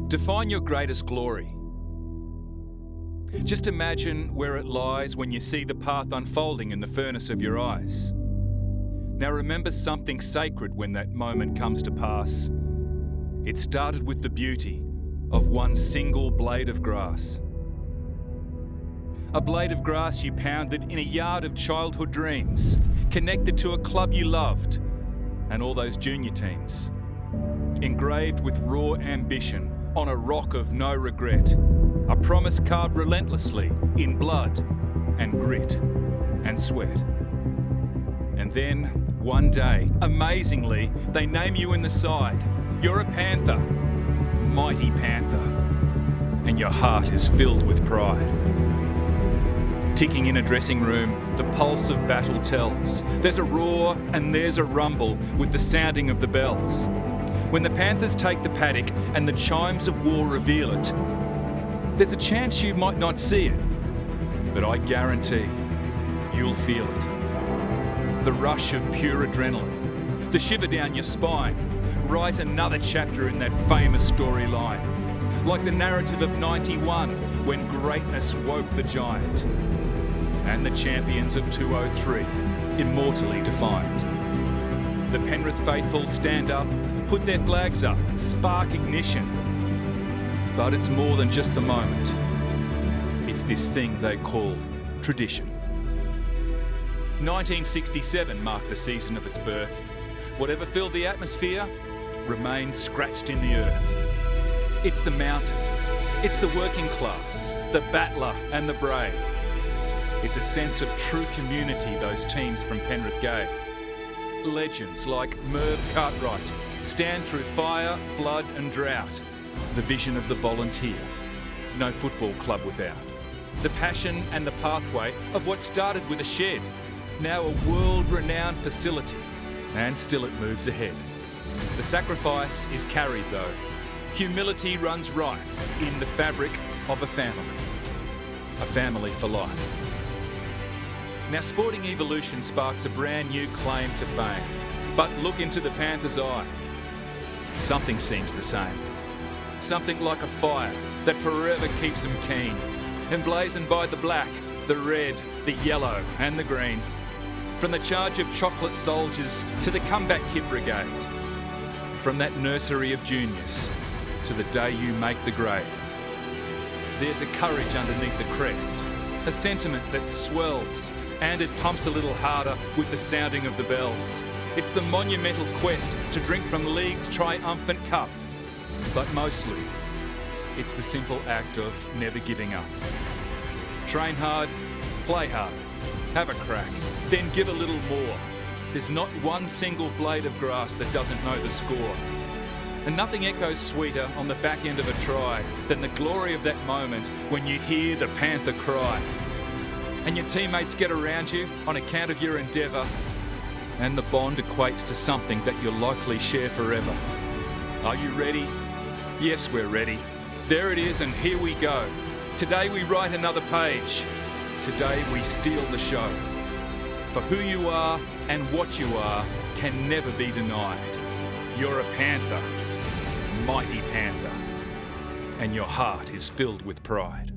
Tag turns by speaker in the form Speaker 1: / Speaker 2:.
Speaker 1: Define your greatest glory. Just imagine where it lies when you see the path unfolding in the furnace of your eyes. Now remember something sacred when that moment comes to pass. It started with the beauty of one single blade of grass. A blade of grass you pounded in a yard of childhood dreams, connected to a club you loved and all those junior teams. Engraved with raw ambition on a rock of no regret, a promise carved relentlessly in blood and grit and sweat. And then, one day, amazingly, they name you in the side. You're a Panther, mighty Panther, and your heart is filled with pride. Ticking in a dressing room, the pulse of battle tells. There's a roar and there's a rumble with the sounding of the bells. When the Panthers take the paddock and the chimes of war reveal it, there's a chance you might not see it, but I guarantee you'll feel it. The rush of pure adrenaline, the shiver down your spine, write another chapter in that famous storyline, like the narrative of 91 when greatness woke the giant, and the champions of 203, immortally defined. The Penrith faithful stand up, put their flags up, spark ignition. But it's more than just the moment. It's this thing they call tradition. 1967 marked the season of its birth. Whatever filled the atmosphere remains scratched in the earth. It's the mountain, it's the working class, the battler and the brave. It's a sense of true community those teams from Penrith gave. Legends like Merv Cartwright stand through fire, flood and drought. The vision of the volunteer, no football club without. The passion and the pathway of what started with a shed, now a world-renowned facility, and still it moves ahead. The sacrifice is carried though. Humility runs rife in the fabric of a family for life. Now sporting evolution sparks a brand new claim to fame, but look into the Panthers' eye. Something seems the same. Something like a fire that forever keeps them keen, emblazoned by the black, the red, the yellow and the green. From the charge of chocolate soldiers to the comeback kit brigade. From that nursery of juniors to the day you make the grade. There's a courage underneath the crest, a sentiment that swells and it pumps a little harder with the sounding of the bells. It's the monumental quest to drink from league's triumphant cup. But mostly, it's the simple act of never giving up. Train hard, play hard, have a crack, then give a little more. There's not one single blade of grass that doesn't know the score. And nothing echoes sweeter on the back end of a try than the glory of that moment when you hear the Panther cry. And your teammates get around you on account of your endeavour, and the bond equates to something that you'll likely share forever. Are you ready? Yes, we're ready. There it is, and here we go. Today we write another page. Today we steal the show. For who you are and what you are can never be denied. You're a Panther, mighty Panther, and your heart is filled with pride.